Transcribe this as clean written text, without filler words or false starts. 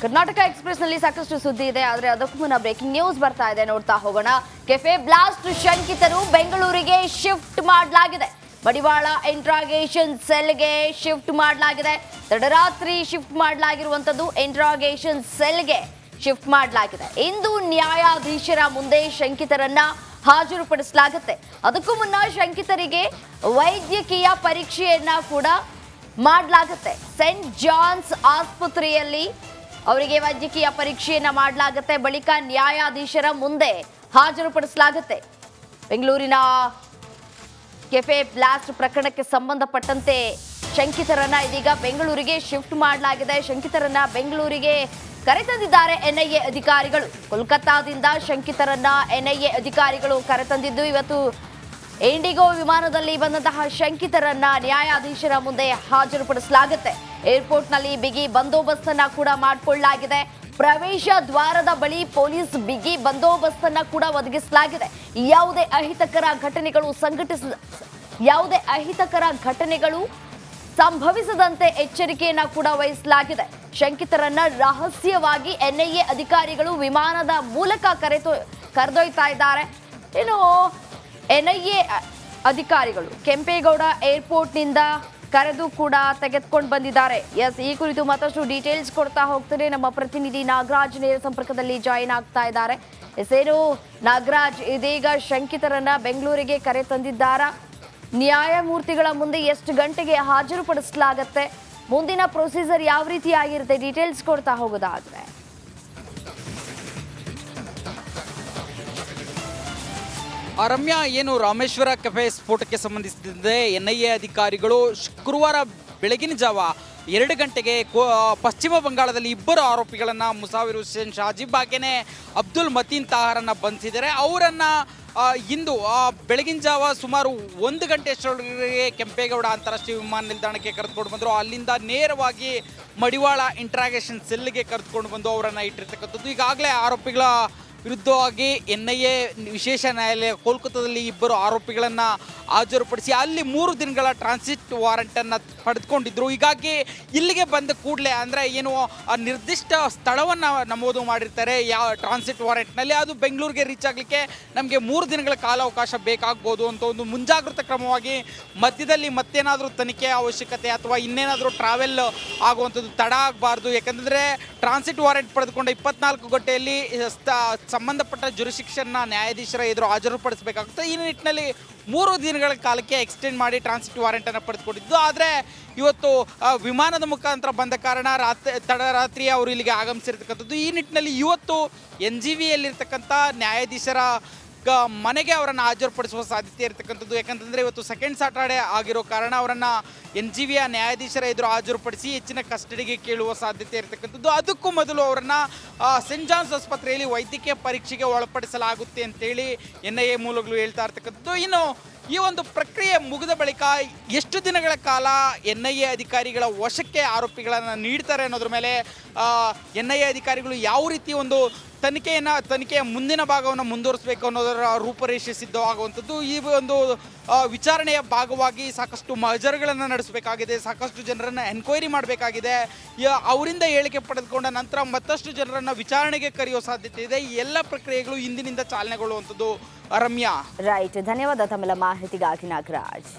Karnataka express ನಲ್ಲಿ ಸಾಕಷ್ಟು ಸುದ್ದಿ ಇದೆ, ಆದರೆ ಅದಕ್ಕೂ ಮುನ್ನ ಬ್ರೇಕಿಂಗ್ ನ್ಯೂಸ್ ಬರ್ತಾ ಇದೆ, ನೋಡ್ತಾ ಹೋಗೋಣ. ಕೆಫೆ ಬ್ಲಾಸ್ಟ್ ಶಂಕಿತರು ಬೆಂಗಳೂರಿಗೆ ಶಿಫ್ಟ್ ಮಾಡಲಾಗಿದೆ. ಮಡಿವಾಳ ಇಂಟ್ರಾಗೇಷನ್ ಸೆಲ್ಗೆ ಶಿಫ್ಟ್ ಮಾಡಲಾಗಿದೆ. ತಡರಾತ್ರಿ ಶಿಫ್ಟ್ ಮಾಡಲಾಗಿರುವಂತದ್ದು ಇಂಟ್ರಾಗೇಷನ್ ಸೆಲ್ಗೆ ಶಿಫ್ಟ್ ಮಾಡಲಾಗಿದೆ. ಇಂದು ನ್ಯಾಯಾಧೀಶರ ಮುಂದೆ ಶಂಕಿತರನ್ನ ಹಾಜರುಪಡಿಸಲಾಗುತ್ತೆ. ಅದಕ್ಕೂ ಮುನ್ನ ಶಂಕಿತರಿಗೆ ವೈದ್ಯಕೀಯ ಪರೀಕ್ಷೆಯನ್ನ ಕೂಡ ಮಾಡಲಾಗುತ್ತೆ. ಸೆಂಟ್ ಜಾನ್ಸ್ ಆಸ್ಪತ್ರೆಯಲ್ಲಿ ಅವರಿಗೆ ವೈದ್ಯಕೀಯ ಪರೀಕ್ಷೆಯನ್ನ ಮಾಡಲಾಗುತ್ತೆ. ಬಳಿಕ ನ್ಯಾಯಾಧೀಶರ ಮುಂದೆ ಹಾಜರುಪಡಿಸಲಾಗುತ್ತೆ. ಬೆಂಗಳೂರಿನ ಕೆಫೆ ಬ್ಲಾಸ್ಟ್ ಪ್ರಕರಣಕ್ಕೆ ಸಂಬಂಧಪಟ್ಟಂತೆ ಶಂಕಿತರನ್ನ ಇದೀಗ ಬೆಂಗಳೂರಿಗೆ ಶಿಫ್ಟ್ ಮಾಡಲಾಗಿದೆ. ಶಂಕಿತರನ್ನ ಬೆಂಗಳೂರಿಗೆ ಕರೆತಂದಿದ್ದಾರೆ ಎನ್ಐಎ ಅಧಿಕಾರಿಗಳು. ಕೋಲ್ಕತ್ತಾದಿಂದ ಶಂಕಿತರನ್ನ ಎನ್ಐಎ ಅಧಿಕಾರಿಗಳು ಕರೆತಂದಿದ್ದು, ಇವತ್ತು ಇಂಡಿಗೋ ವಿಮಾನದಲ್ಲಿ ಬಂದಂತಹ ಶಂಕಿತರನ್ನ ನ್ಯಾಯಾಧೀಶರ ಮುಂದೆ ಹಾಜರುಪಡಿಸಲಾಗುತ್ತೆ. ಏರ್ಪೋರ್ಟ್ನಲ್ಲಿ ಬಿಗಿ ಬಂದೋಬಸ್ತನ್ನ ಕೂಡ ಮಾಡಿಕೊಳ್ಳಲಾಗಿದೆ. ಪ್ರವೇಶ ದ್ವಾರದ ಬಳಿ ಪೊಲೀಸ್ ಬಿಗಿ ಬಂದೋಬಸ್ತನ್ನ ಕೂಡ ಒದಗಿಸಲಾಗಿದೆ. ಯಾವುದೇ ಅಹಿತಕರ ಘಟನೆಗಳು ಸಂಭವಿಸದಂತೆ ಎಚ್ಚರಿಕೆಯನ್ನ ಕೂಡ ವಹಿಸಲಾಗಿದೆ. ಶಂಕಿತರನ್ನ ರಹಸ್ಯವಾಗಿ ಎನ್ಐಎ ಅಧಿಕಾರಿಗಳು ವಿಮಾನದ ಮೂಲಕ ಕರೆದೊಯ್ತಾ ಇದ್ದಾರೆ. ಇನ್ನು ಎನ್ಐಎ ಅಧಿಕಾರಿಗಳು ಕೆಂಪೇಗೌಡ ಏರ್ಪೋರ್ಟ್ನಿಂದ ಕರೆದು ಕೂಡ ತೆಗೆದುಕೊಂಡು ಬಂದಿದ್ದಾರೆ. ಈ ಕುರಿತು ಮತ್ತಷ್ಟು ಡೀಟೇಲ್ಸ್ ಕೊಡ್ತಾ ಹೋಗ್ತಾರೆ ನಮ್ಮ ಪ್ರತಿನಿಧಿ ನಾಗರಾಜ್ ನೇರ ಸಂಪರ್ಕದಲ್ಲಿ ಜಾಯಿನ್ ಆಗ್ತಾ ಇದ್ದಾರೆ. ಏನು ನಾಗರಾಜ್, ಇದೀಗ ಶಂಕಿತರನ್ನ ಬೆಂಗಳೂರಿಗೆ ಕರೆ ತಂದಿದ್ದಾರಾ? ನ್ಯಾಯಮೂರ್ತಿಗಳ ಮುಂದೆ ಎಷ್ಟು ಗಂಟೆಗೆ ಹಾಜರುಪಡಿಸಲಾಗತ್ತೆ? ಮುಂದಿನ ಪ್ರೊಸೀಜರ್ ಯಾವ ರೀತಿ ಆಗಿರುತ್ತೆ? ಡೀಟೇಲ್ಸ್ ಕೊಡ್ತಾ ಹೋಗೋದಾದ್ರೆ. ರಮ್ಯಾ, ಏನು ರಾಮೇಶ್ವರ ಕೆಫೆ ಸ್ಫೋಟಕ್ಕೆ ಸಂಬಂಧಿಸಿದಂತೆ ಎನ್ಐಎ ಅಧಿಕಾರಿಗಳು ಶುಕ್ರವಾರ ಬೆಳಗಿನ ಜಾವ 2 ಗಂಟೆಗೆ ಪಶ್ಚಿಮ ಬಂಗಾಳದಲ್ಲಿ ಇಬ್ಬರು ಆರೋಪಿಗಳನ್ನು ಮುಸಾವಿರ್ ಹುಸೇನ್ ಶಾಜಿಬ್ ಹಾಗೇನೆ ಅಬ್ದುಲ್ ಮತೀನ್ ತಾಹರನ್ನ ಬಂಧಿಸಿದ್ದಾರೆ. ಅವರನ್ನು ಇಂದು ಬೆಳಗಿನ ಜಾವ ಸುಮಾರು 1 ಗಂಟೆಯಷ್ಟರೊಳಗೆ ಕೆಂಪೇಗೌಡ ಅಂತಾರಾಷ್ಟ್ರೀಯ ವಿಮಾನ ನಿಲ್ದಾಣಕ್ಕೆ ಕರೆದುಕೊಂಡು ಬಂದರು. ಅಲ್ಲಿಂದ ನೇರವಾಗಿ ಮಡಿವಾಳ ಇಂಟ್ರಾಗೇಷನ್ ಸೆಲ್ಗೆ ಕರೆದುಕೊಂಡು ಬಂದು ಅವರನ್ನು ಇಟ್ಟಿರ್ತಕ್ಕಂಥದ್ದು. ಈಗಾಗಲೇ ಆರೋಪಿಗಳ ವಿರುದ್ಧವಾಗಿ ಎನ್ಐಎ ವಿಶೇಷ ನ್ಯಾಯಾಲಯ ಕೋಲ್ಕತ್ತಾದಲ್ಲಿ ಇಬ್ಬರು ಆರೋಪಿಗಳನ್ನು ಹಾಜರುಪಡಿಸಿ ಅಲ್ಲಿ 3 ದಿನಗಳ ಟ್ರಾನ್ಸಿಟ್ ವಾರೆಂಟನ್ನು ಪಡೆದುಕೊಂಡಿದ್ದರು. ಹೀಗಾಗಿ ಇಲ್ಲಿಗೆ ಬಂದ ಕೂಡಲೇ ಅಂದರೆ ಏನು ನಿರ್ದಿಷ್ಟ ಸ್ಥಳವನ್ನು ನಮೂದು ಮಾಡಿರ್ತಾರೆ ಯಾವ ಟ್ರಾನ್ಸಿಟ್ ವಾರೆಂಟ್ನಲ್ಲಿ, ಅದು ಬೆಂಗಳೂರಿಗೆ ರೀಚ್ ಆಗಲಿಕ್ಕೆ ನಮಗೆ 3 ದಿನಗಳ ಕಾಲಾವಕಾಶ ಬೇಕಾಗ್ಬೋದು ಅಂತ ಒಂದು ಮುಂಜಾಗ್ರತಾ ಕ್ರಮವಾಗಿ ಮಧ್ಯದಲ್ಲಿ ಮತ್ತೇನಾದರೂ ತನಿಖೆ ಅವಶ್ಯಕತೆ ಅಥವಾ ಇನ್ನೇನಾದರೂ ಟ್ರಾವೆಲ್ ಆಗುವಂಥದ್ದು ತಡ ಆಗಬಾರ್ದು. ಯಾಕಂದರೆ ಟ್ರಾನ್ಸಿಟ್ ವಾರೆಂಟ್ ಪಡೆದುಕೊಂಡ 24 ಗಂಟೆಯಲ್ಲಿ ಸಂಬಂಧಪಟ್ಟ ಜುರಿಸ್ಡಿಕ್ಷನ್ನ ನ್ಯಾಯಾಧೀಶರ ಎದುರು ಹಾಜರುಪಡಿಸಬೇಕಾಗುತ್ತೆ. ಈ ನಿಟ್ಟಿನಲ್ಲಿ 3 ದಿನಗಳ ಕಾಲಕ್ಕೆ ಎಕ್ಸ್ಟೆಂಡ್ ಮಾಡಿ ಟ್ರಾನ್ಸಿಟ್ ವಾರೆಂಟನ್ನು ಪಡೆದುಕೊಂಡಿದ್ದು. ಆದರೆ ಇವತ್ತು ವಿಮಾನದ ಮುಖಾಂತರ ಬಂದ ಕಾರಣ ತಡರಾತ್ರಿ ಅವರು ಇಲ್ಲಿಗೆ ಆಗಮಿಸಿರ್ತಕ್ಕಂಥದ್ದು. ಈ ನಿಟ್ಟಿನಲ್ಲಿ ಇವತ್ತು NGVಯಲ್ಲಿರ್ತಕ್ಕಂಥ ನ್ಯಾಯಾಧೀಶರ ಮನೆಗೆ ಅವರನ್ನು ಹಾಜರುಪಡಿಸುವ ಸಾಧ್ಯತೆ ಇರತಕ್ಕಂಥದ್ದು. ಯಾಕಂತಂದರೆ ಇವತ್ತು ಸೆಕೆಂಡ್ ಸ್ಯಾಟರ್ಡೆ ಆಗಿರೋ ಕಾರಣ ಅವರನ್ನು NGVಯ ನ್ಯಾಯಾಧೀಶರ ಎದುರು ಹಾಜರುಪಡಿಸಿ ಹೆಚ್ಚಿನ ಕಸ್ಟಡಿಗೆ ಕೇಳುವ ಸಾಧ್ಯತೆ ಇರತಕ್ಕಂಥದ್ದು. ಅದಕ್ಕೂ ಮೊದಲು ಅವರನ್ನು ಸೆಂಟ್ ಜಾನ್ಸ್ ಆಸ್ಪತ್ರೆಯಲ್ಲಿ ವೈದ್ಯಕೀಯ ಪರೀಕ್ಷೆಗೆ ಒಳಪಡಿಸಲಾಗುತ್ತೆ ಅಂತೇಳಿ NIA ಮೂಲಗಳು ಹೇಳ್ತಾ ಇರ್ತಕ್ಕಂಥದ್ದು. ಇನ್ನು ಈ ಒಂದು ಪ್ರಕ್ರಿಯೆ ಮುಗಿದ ಬಳಿಕ ಎಷ್ಟು ದಿನಗಳ ಕಾಲ NIA ಅಧಿಕಾರಿಗಳ ವಶಕ್ಕೆ ಆರೋಪಿಗಳನ್ನು ನೀಡ್ತಾರೆ ಅನ್ನೋದ್ರ ಮೇಲೆ NIA ಅಧಿಕಾರಿಗಳು ಯಾವ ರೀತಿ ಒಂದು ತನಿಖೆಯ ಮುಂದಿನ ಭಾಗವನ್ನು ಮುಂದುವರಿಸಬೇಕು ಅನ್ನೋದರ ರೂಪರೇಷೆ ಸಿದ್ಧವಾಗುವಂಥದ್ದು. ಈ ಒಂದು ವಿಚಾರಣೆಯ ಭಾಗವಾಗಿ ಸಾಕಷ್ಟು ಮಜರ್ಗಳನ್ನು ನಡೆಸಬೇಕಾಗಿದೆ, ಸಾಕಷ್ಟು ಜನರನ್ನು ಎನ್ಕ್ವೈರಿ ಮಾಡಬೇಕಾಗಿದೆ. ಅವರಿಂದ ಹೇಳಿಕೆ ಪಡೆದುಕೊಂಡ ನಂತರ ಮತ್ತಷ್ಟು ಜನರನ್ನು ವಿಚಾರಣೆಗೆ ಕರೆಯುವ ಸಾಧ್ಯತೆ ಇದೆ. ಈ ಎಲ್ಲ ಪ್ರಕ್ರಿಯೆಗಳು ಇಂದಿನಿಂದ ಚಾಲನೆಗೊಳ್ಳುವಂಥದ್ದು. ರಮ್ಯಾ, ರೈಟ್, ಧನ್ಯವಾದ ತಮ್ಮೆಲ್ಲ ಮಾಹಿತಿಗಾಗಿ ನಾಗರಾಜ್.